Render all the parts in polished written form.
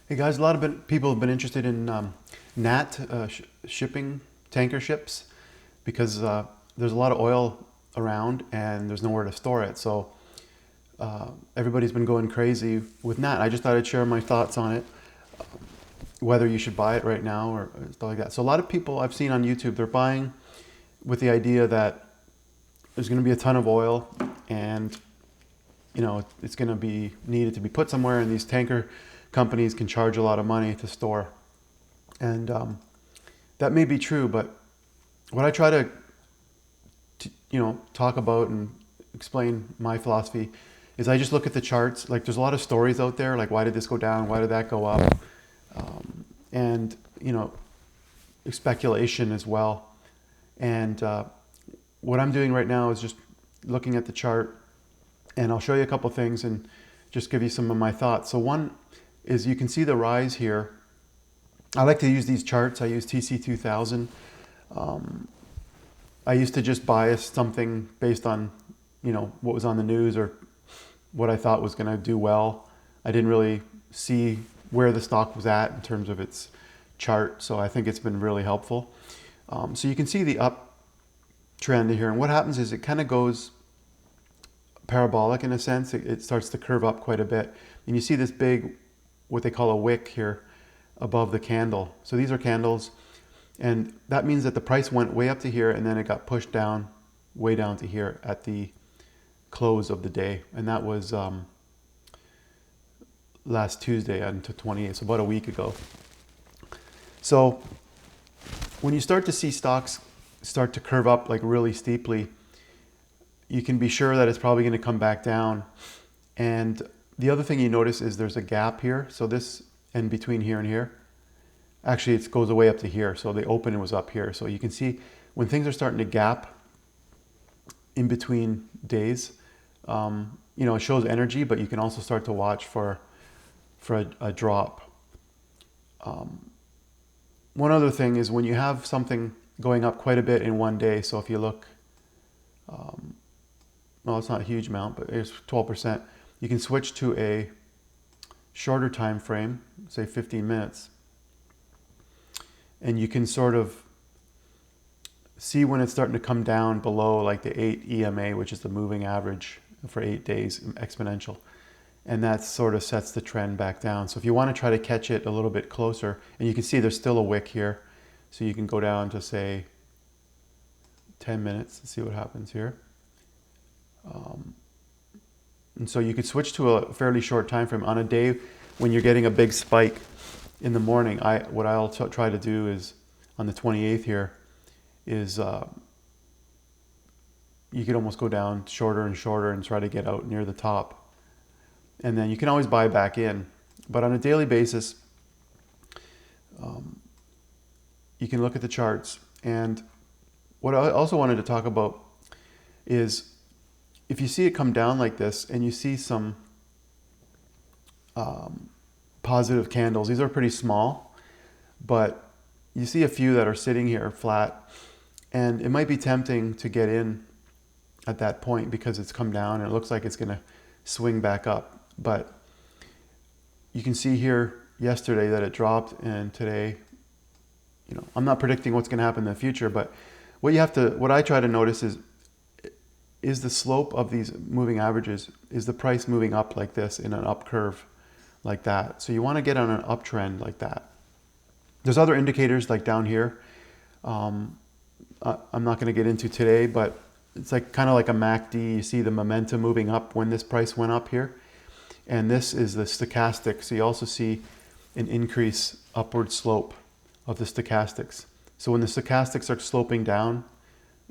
Hey guys, a lot of people have been interested in NAT shipping tanker ships because there's a lot of oil around and there's nowhere to store it. So everybody's been going crazy with NAT. I just thought I'd share my thoughts on it, whether you should buy it right now or stuff like that. So a lot of people I've seen on YouTube, they're buying with the idea that there's going to be a ton of oil and it's going to be needed to be put somewhere, and these tanker companies can charge a lot of money to store. And that may be true, but what I try to talk about and explain my philosophy is I just look at the charts. Like, there's a lot of stories out there, like why did this go down, why did that go up, and speculation as well. And what I'm doing right now is just looking at the chart, and I'll show you a couple things and just give you some of my thoughts. So one is, you can see the rise here. I like to use these charts. I use TC2000. I used to just bias something based on what was on the news or what I thought was going to do well. I didn't really see where the stock was at in terms of its chart, so I think it's been really helpful. So you can see the uptrend here, and what happens is it kind of goes parabolic in a sense. It starts to curve up quite a bit, and you see this big, what they call a wick here above the candle. So these are candles, and that means that the price went way up to here and then it got pushed down, way down to here at the close of the day, and that was last Tuesday on to 28th, so about a week ago. So when you start to see stocks start to curve up like really steeply, you can be sure that it's probably going to come back down. And the other thing you notice is there's a gap here. So this, and between here and here, actually it goes way up to here. So the open was up here. So you can see when things are starting to gap in between days, it shows energy, but you can also start to watch for a drop. One other thing is when you have something going up quite a bit in one day. So if you look, well, it's not a huge amount, but it's 12%. You can switch to a shorter time frame, say 15 minutes, and you can sort of see when it's starting to come down below like the 8 EMA, which is the moving average for 8 days exponential. And that sort of sets the trend back down. So if you want to try to catch it a little bit closer, and you can see there's still a wick here, so you can go down to say 10 minutes and see what happens here. And so you could switch to a fairly short time frame on a day when you're getting a big spike in the morning. What I'll try to do is on the 28th here is you could almost go down shorter and shorter and try to get out near the top, and then you can always buy back in. But on a daily basis, you can look at the charts. And what I also wanted to talk about is, if you see it come down like this and you see some positive candles, these are pretty small, but you see a few that are sitting here flat, and it might be tempting to get in at that point because it's come down and it looks like it's going to swing back up. But you can see here yesterday that it dropped, and today, I'm not predicting what's going to happen in the future, but what I try to notice is the slope of these moving averages, is the price moving up like this in an up curve like that. So you want to get on an uptrend like that. There's other indicators like down here. I'm not going to get into today, but it's like kind of like a MACD. You see the momentum moving up when this price went up here. And this is the stochastic. So you also see an increase upward slope of the stochastics. So when the stochastics are sloping down,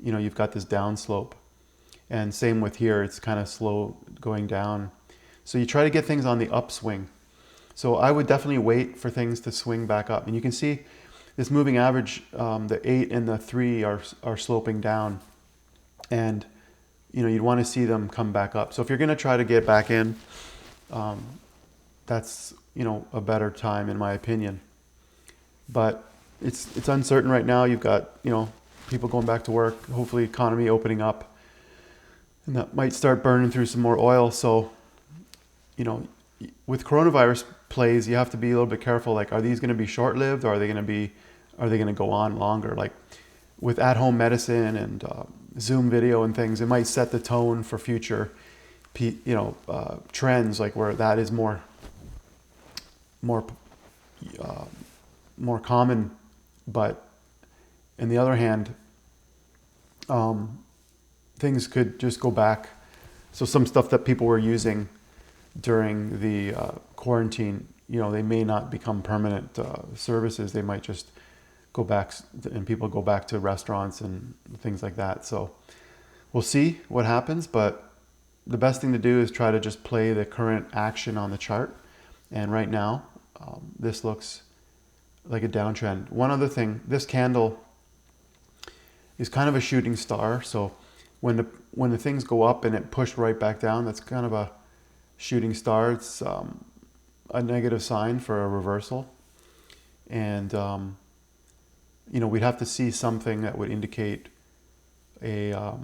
you've got this down slope. And same with here, it's kind of slow going down. So you try to get things on the upswing. So I would definitely wait for things to swing back up. And you can see this moving average, the 8 and the 3 are sloping down. And you'd want to see them come back up. So if you're going to try to get back in, that's a better time in my opinion. But it's uncertain right now. You've got people going back to work, hopefully economy opening up, and that might start burning through some more oil. So with coronavirus plays, you have to be a little bit careful. Like, are these going to be short-lived, or are they going to go on longer? Like with at-home medicine and Zoom video and things, it might set the tone for future, trends, like where that is more common. But on the other hand, things could just go back. So some stuff that people were using during the quarantine, they may not become permanent services. They might just go back, and people go back to restaurants and things like that. So we'll see what happens, but the best thing to do is try to just play the current action on the chart. And right now, this looks like a downtrend. One other thing, this candle is kind of a shooting star. So when the things go up and it pushed right back down, that's kind of a shooting star. It's a negative sign for a reversal. And, we'd have to see something that would indicate a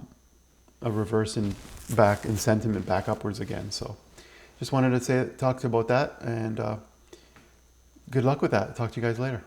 reverse in sentiment back upwards again. So just wanted to talk about that, and good luck with that. Talk to you guys later.